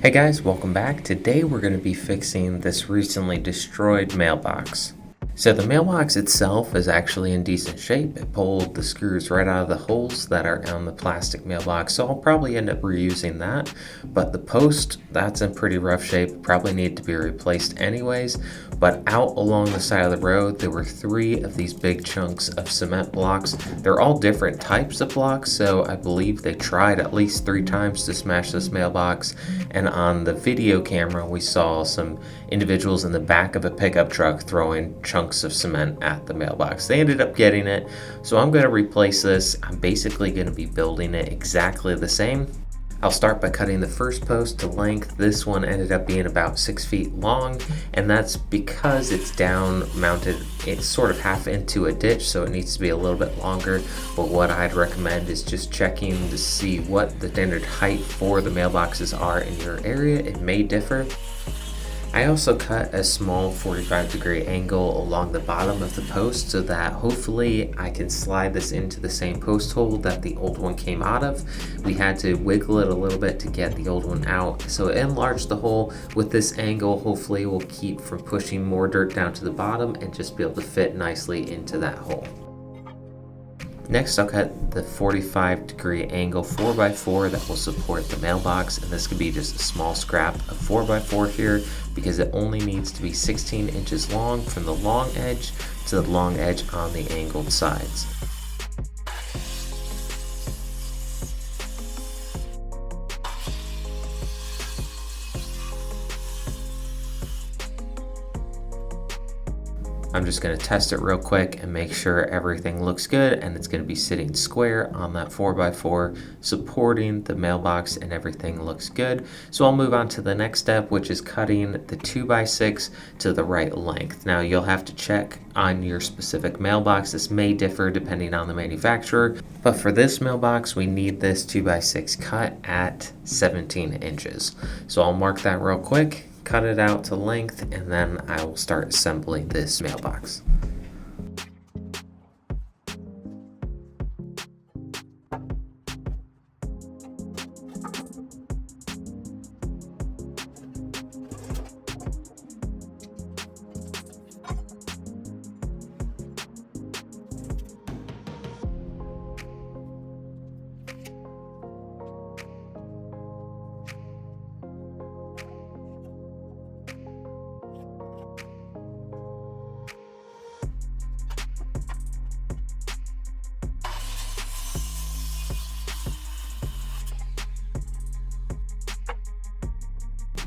Hey guys, welcome back. Today we're going to be fixing this recently destroyed mailbox. So the mailbox itself is actually in decent shape. It pulled the screws right out of the holes that are on the plastic mailbox, so I'll probably end up reusing that. But the post, that's in pretty rough shape, probably need to be replaced anyways. But out along the side of the road, there were 3 of these big chunks of cement blocks. They're all different types of blocks, so I believe they tried at least 3 times to smash this mailbox. And on the video camera, we saw some individuals in the back of a pickup truck throwing chunks of cement at the mailbox. They ended up getting it, so I'm going to replace this. I'm basically going to be building it exactly the same. I'll start by cutting the first post to length. This one ended up being about 6 feet long, and that's because it's down mounted. It's sort of half into a ditch, so it needs to be a little bit longer. But what I'd recommend is just checking to see what the standard height for the mailboxes are in your area. It may differ. I also cut a small 45-degree angle along the bottom of the post so that hopefully I can slide this into the same post hole that the old one came out of. We had to wiggle it a little bit to get the old one out, so it enlarged the hole. With this angle, hopefully we'll keep from pushing more dirt down to the bottom and just be able to fit nicely into that hole. Next, I'll cut the 45-degree angle 4x4 that will support the mailbox, and this could be just a small scrap of 4x4 here because it only needs to be 16 inches long from the long edge to the long edge on the angled sides. I'm just going to test it real quick and make sure everything looks good, and it's going to be sitting square on that 4x4 supporting the mailbox, and everything looks good. So I'll move on to the next step, which is cutting the 2x6 to the right length. Now you'll have to check on your specific mailbox. This may differ depending on the manufacturer, but for this mailbox we need this 2x6 cut at 17 inches. So I'll mark that real quick, cut it out to length, and then I will start assembling this mailbox.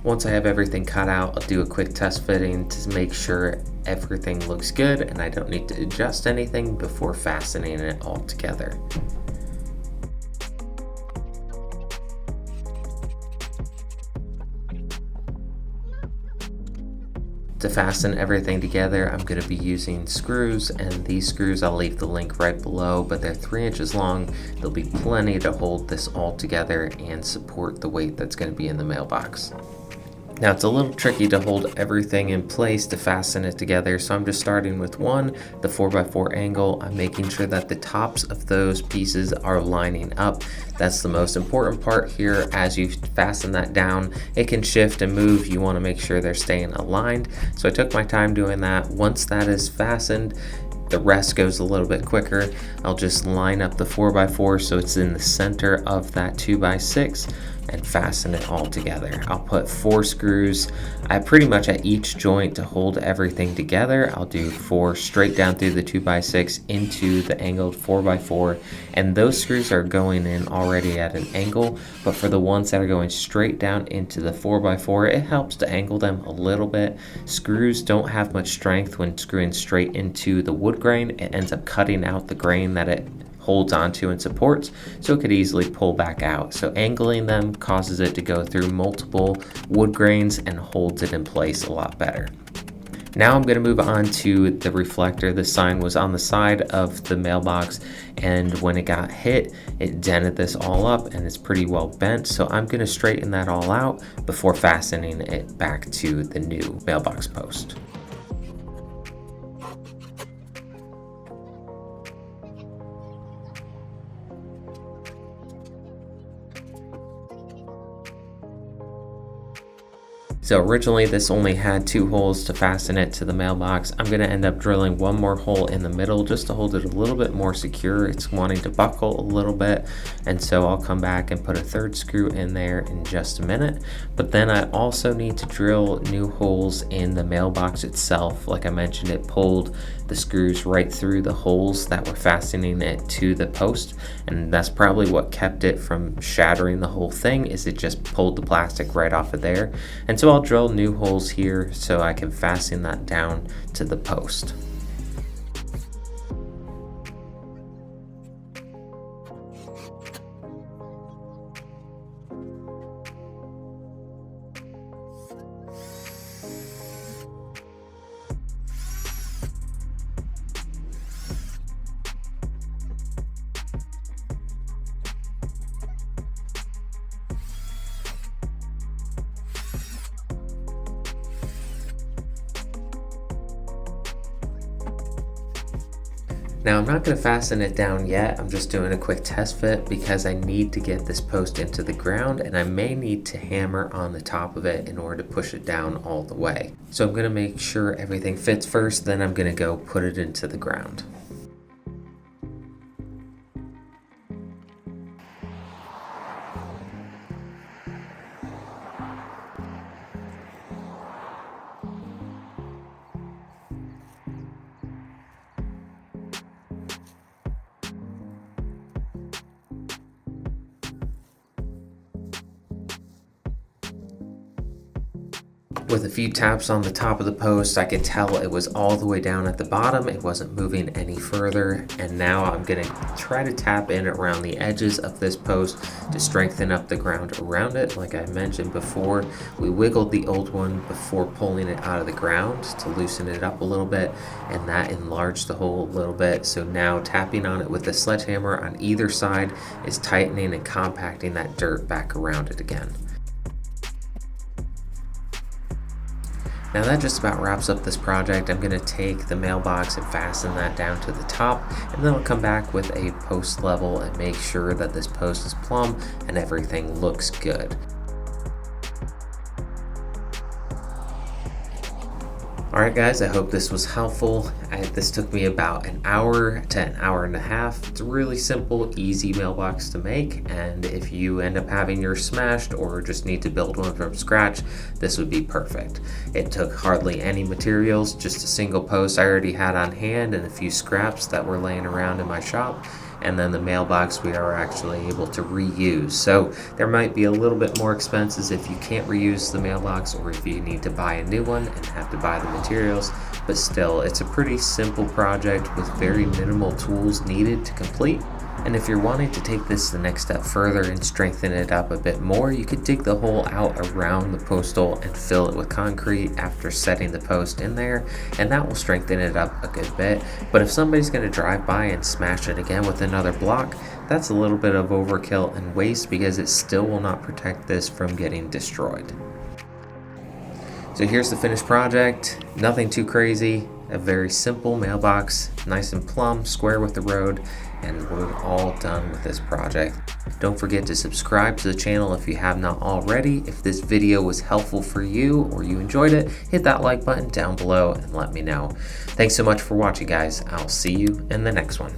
Once I have everything cut out, I'll do a quick test fitting to make sure everything looks good and I don't need to adjust anything before fastening it all together. To fasten everything together, I'm going to be using screws, and these screws, I'll leave the link right below, but they're 3 inches long. There'll be plenty to hold this all together and support the weight that's going to be in the mailbox. Now it's a little tricky to hold everything in place to fasten it together, so I'm just starting with one, the 4x4 angle. I'm making sure that the tops of those pieces are lining up. That's the most important part here. As you fasten that down, it can shift and move. You want to make sure they're staying aligned. So I took my time doing that. Once that is fastened, the rest goes a little bit quicker. I'll just line up the 4x4 so it's in the center of that 2x6 and fasten it all together. I'll put 4 screws pretty much at each joint to hold everything together. I'll do 4 straight down through the 2x6 into the angled 4x4, and those screws are going in already at an angle, but for the ones that are going straight down into the 4x4, it helps to angle them a little bit. Screws don't have much strength when screwing straight into the wood grain. It ends up cutting out the grain that it holds onto and supports, so it could easily pull back out. So angling them causes it to go through multiple wood grains and holds it in place a lot better. Now I'm going to move on to the reflector. The sign was on the side of the mailbox, and when it got hit, it dented this all up and it's pretty well bent. So I'm going to straighten that all out before fastening it back to the new mailbox post. So originally this only had 2 holes to fasten it to the mailbox. I'm going to end up drilling one more hole in the middle just to hold it a little bit more secure. It's wanting to buckle a little bit, and so I'll come back and put a 3rd screw in there in just a minute. But then I also need to drill new holes in the mailbox itself. Like I mentioned, it pulled the screws right through the holes that were fastening it to the post, and that's probably what kept it from shattering the whole thing, is it just pulled the plastic right off of there. And so I'll drill new holes here so I can fasten that down to the post. Now I'm not going to fasten it down yet, I'm just doing a quick test fit because I need to get this post into the ground, and I may need to hammer on the top of it in order to push it down all the way. So I'm going to make sure everything fits first, then I'm going to go put it into the ground. With a few taps on the top of the post, I could tell it was all the way down at the bottom. It wasn't moving any further. And now I'm going to try to tap in around the edges of this post to strengthen up the ground around it. Like I mentioned before, we wiggled the old one before pulling it out of the ground to loosen it up a little bit, and that enlarged the hole a little bit. So now tapping on it with the sledgehammer on either side is tightening and compacting that dirt back around it again. Now that just about wraps up this project. I'm going to take the mailbox and fasten that down to the top, and then I'll come back with a post level and make sure that this post is plumb and everything looks good. Alright guys, I hope this was helpful. This took me about an hour to an hour and a half. It's a really simple, easy mailbox to make, and if you end up having yours smashed or just need to build one from scratch, this would be perfect. It took hardly any materials, just a single post I already had on hand and a few scraps that were laying around in my shop. And then the mailbox we are actually able to reuse. So there might be a little bit more expenses if you can't reuse the mailbox, or if you need to buy a new one and have to buy the materials, but still it's a pretty simple project with very minimal tools needed to complete. And if you're wanting to take this the next step further and strengthen it up a bit more, you could dig the hole out around the post hole and fill it with concrete after setting the post in there, and that will strengthen it up a good bit. But if somebody's going to drive by and smash it again with another block, that's a little bit of overkill and waste, because it still will not protect this from getting destroyed. So here's the finished project. Nothing too crazy, a very simple mailbox, nice and plumb, square with the road, and we're all done with this project. Don't forget to subscribe to the channel if you have not already. If this video was helpful for you or you enjoyed it, hit that like button down below and let me know. Thanks so much for watching, guys. I'll see you in the next one.